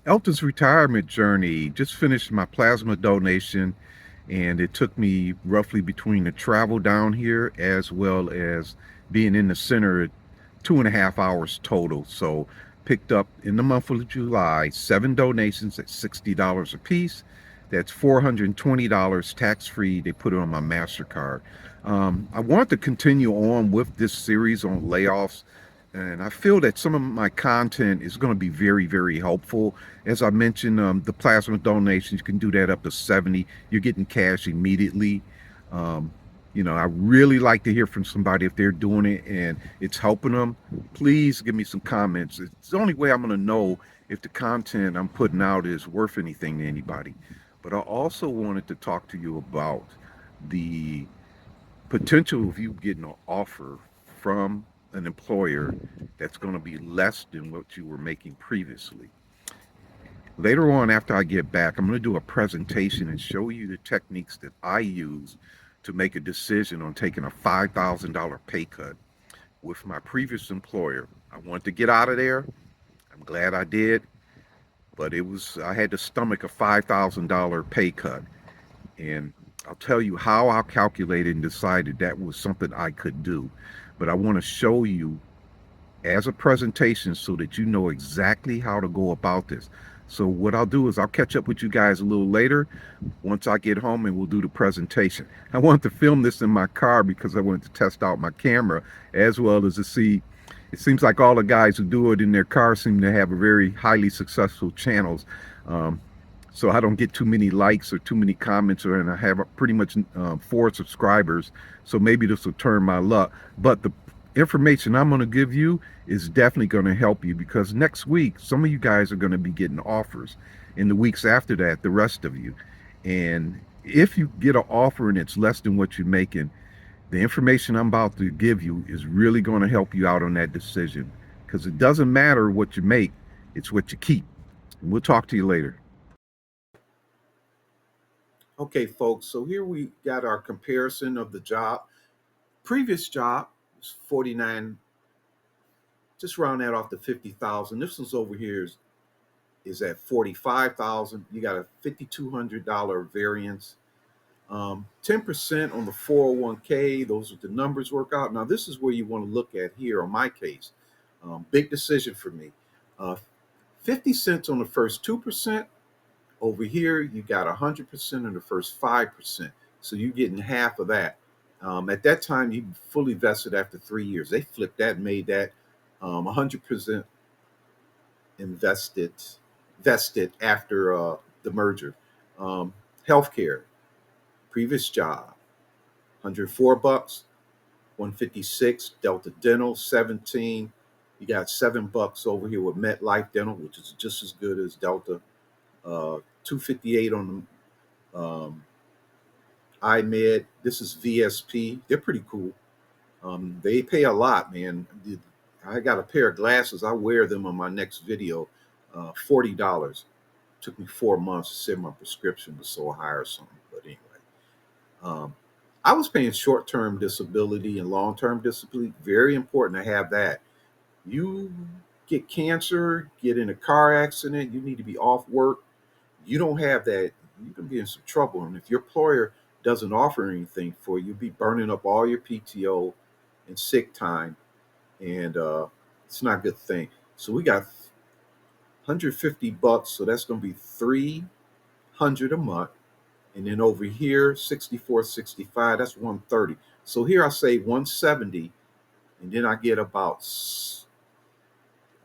Elton's retirement journey. Just finished my plasma donation, and it took me roughly between the travel down here as well as being in the center 2.5 hours total. So, picked up in the month of July 7 donations at $60 a piece. That's $420 tax free. They put it on my MasterCard. I want to continue on with this series on layoffs, and I feel that some of my content is going to be very, very helpful. As I mentioned, the plasma donations, you can do that up to 70. You're getting cash immediately. Um, I really like to hear from somebody if they're doing it and it's helping them. Please give me some comments. It's the only way I'm going to know if the content I'm putting out is worth anything to anybody. But I also wanted to talk to you about the potential of you getting an offer from an employer that's going to be less than what you were making previously. Later on, after I get back, I'm going to do a presentation and show you the techniques that I use to make a decision on taking a $5,000 pay cut with my previous employer. I wanted to get out of there. I'm glad I did, but I had to stomach a $5,000 pay cut. And I'll tell you how I calculated and decided that was something I could do. But I want to show you as a presentation so that you know exactly how to go about this. So what I'll do is I'll catch up with you guys a little later once I get home and we'll do the presentation. I want to film this in my car because I wanted to test out my camera as well as to see. It seems like all the guys who do it in their car seem to have a very highly successful channels. Um, so I don't get too many likes or too many comments, and I have pretty much 4 subscribers. So maybe this will turn my luck. But the information I'm going to give you is definitely going to help you because next week some of you guys are going to be getting offers. In the weeks after that, the rest of you. And if you get an offer and it's less than what you're making, the information I'm about to give you is really going to help you out on that decision because it doesn't matter what you make, it's what you keep. And we'll talk to you later. Okay, folks, so here we got our comparison of the job. Previous job was 49, just round that off to 50,000. This one's over here is at 45,000. You got a $5,200 variance. 10% on the 401k. Those are the numbers work out. Now, this is where you want to look at here on my case. Big decision for me. 50 cents on the first 2%. Over here, you got 100% on the first 5%. So you're getting half of that. At that time, you fully vested after 3 years. They flipped that and made that 100% invested, vested after the merger. Um, Healthcare, previous job, $104, 156. Delta Dental, 17. You got $7 over here with MetLife Dental, which is just as good as Delta. 258 on the iMed. This is VSP. They're pretty cool. They pay a lot, man. I got a pair of glasses. I wear them on my next video. $40. Took me 4 months to say my prescription was so high or something. But anyway, um, I was paying short-term disability and long-term disability. Very important to have that. You get cancer, get in a car accident, you need to be off work. You don't have that, you can be in some trouble. And if your employer doesn't offer anything for you, you'll be burning up all your PTO and sick time, and it's not a good thing. So we got $150, so that's going to be 300 a month. And then over here, 64.65, that's 130. So here I say 170, and then I get about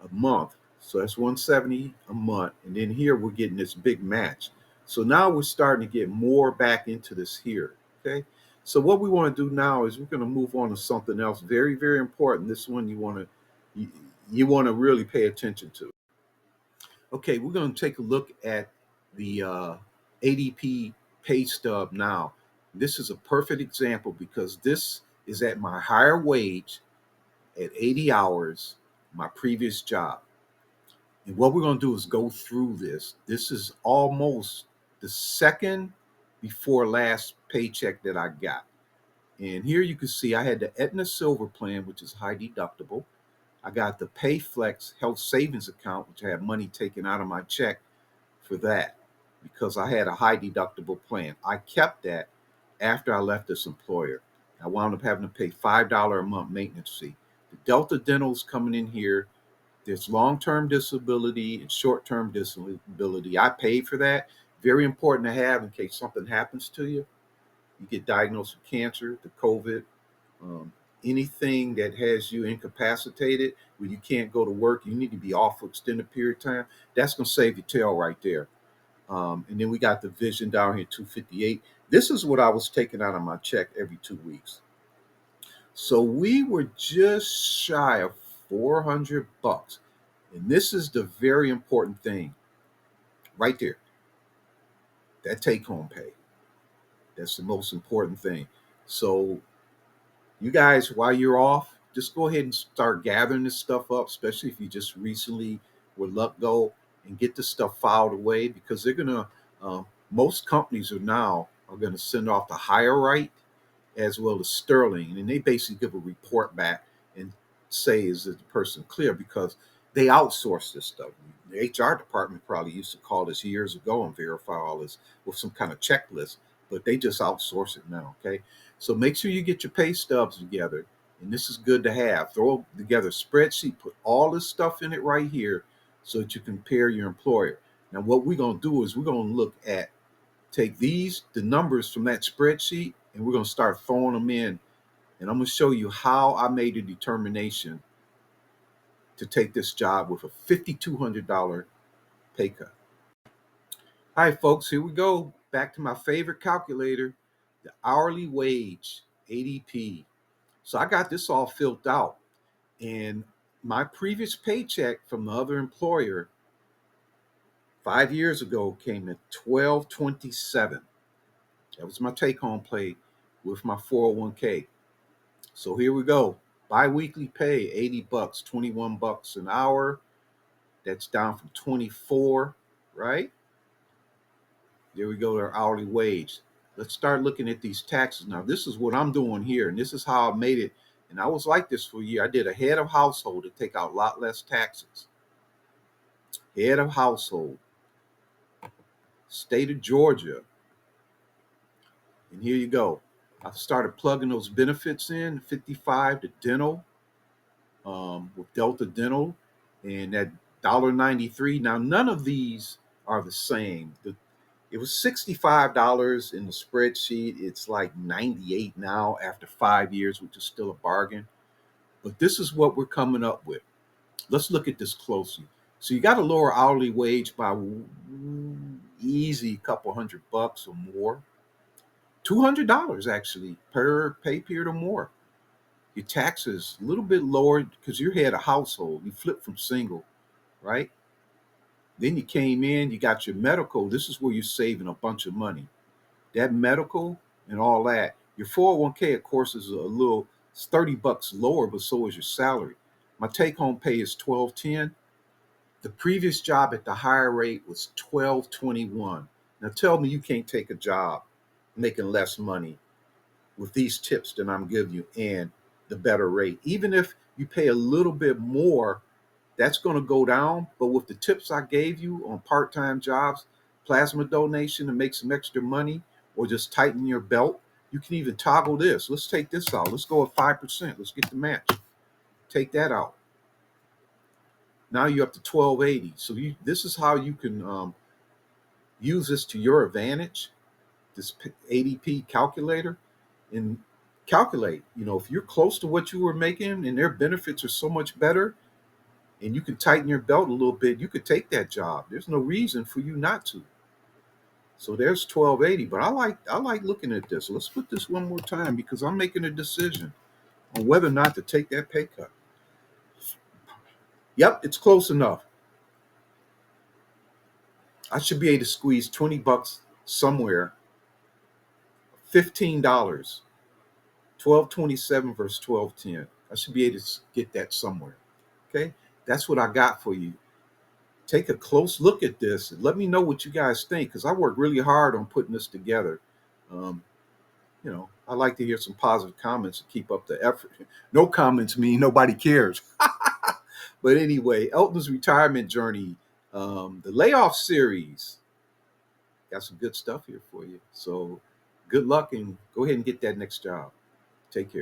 a month. So that's 170 a month. And then here we're getting this big match. So now we're starting to get more back into this here. Okay. So what we want to do now is we're going to move on to something else very, very important. This one you, you want to really pay attention to. Okay, we're going to take a look at the ADP pay stub now. This is a perfect example because this is at my higher wage at 80 hours, my previous job. And what we're going to do is go through this. This is almost the second before last paycheck that I got. And here you can see I had the Aetna Silver plan, which is high deductible. I got the PayFlex Health Savings Account, which I had money taken out of my check for that because I had a high deductible plan. I kept that after I left this employer. I wound up having to pay $5 a month maintenance fee. The Delta Dental's coming in here. There's long-term disability and short-term disability. I paid for that. Very important to have in case something happens to you. You get diagnosed with cancer, the COVID, um, anything that has you incapacitated where you can't go to work, you need to be off for extended period of time. That's going to save your tail right there. And then we got the vision down here, 258. This is what I was taking out of my check every 2 weeks. So we were just shy of $400. And this is the very important thing right there, that take home pay. That's the most important thing. So you guys, while you're off, just go ahead and start gathering this stuff up, especially if you just recently were let go, and get this stuff filed away because they're gonna. Most companies are gonna send off the hire right as well as Sterling, and they basically give a report back and say is that the person clear because they outsource this stuff. The HR department probably used to call this years ago and verify all this with some kind of checklist, but they just outsource it now. Okay, so make sure you get your pay stubs together, and this is good to have. Throw together a spreadsheet, put all this stuff in it right here, so that you compare your employer. Now, what we're gonna do is we're gonna look at take the numbers from that spreadsheet, and we're going to start throwing them in. And I'm going to show you how I made a determination to take this job with a $5,200 pay cut. All right, folks, here we go. Back to my favorite calculator, the hourly wage, ADP. So I got this all filled out. And my previous paycheck from the other employer 5 years ago came at 1227. That was my take home pay with my 401k. So here we go. Biweekly pay, $80, $21 an hour. That's down from 24, right? There we go, our hourly wage. Let's start looking at these taxes. Now, this is what I'm doing here, and this is how I made it. And I was like this for a year. I did a head of household to take out a lot less taxes. Head of household, state of Georgia. And here you go. I started plugging those benefits in, 55 to dental, with Delta Dental, and that $1.93. Now, none of these are the same. It was $65 in the spreadsheet. It's like 98 now after 5 years, which is still a bargain. But this is what we're coming up with. Let's look at this closely. So you got to lower hourly wage by easy couple $100 or more. $200 actually per pay period or more. Your taxes a little bit lower because you had a household. You flipped from single, right? Then you came in, you got your medical. This is where you're saving a bunch of money. That medical and all that. Your 401k, of course, is a little, it's $30 lower, but so is your salary. My take home pay is 1210. The previous job at the higher rate was 1221. Now tell me you can't take a job making less money with these tips that I'm giving you and the better rate. Even if you pay a little bit more, that's going to go down. But with the tips I gave you on part-time jobs, plasma donation to make some extra money, or just tighten your belt, you can even toggle this. Let's take this out. Let's go at 5%. Let's get the match. Take that out. Now you're up to 1280. So this is how you can use this to your advantage, this ADP calculator, and calculate. If you're close to what you were making and their benefits are so much better, and you can tighten your belt a little bit, you could take that job. There's no reason for you not to. So there's 1280. But I like looking at this. Let's put this one more time because I'm making a decision on whether or not to take that pay cut. Yep, it's close enough. I should be able to squeeze $20 somewhere. $15. 1227 versus 1210. I should be able to get that somewhere. Okay, that's what I got for you. Take a close look at this and let me know what you guys think because I worked really hard on putting this together. Um, I like to hear some positive comments to keep up the effort. No comments mean nobody cares. But anyway, Elton's retirement journey, the layoff series, got some good stuff here for you. So good luck and go ahead and get that next job. Take care.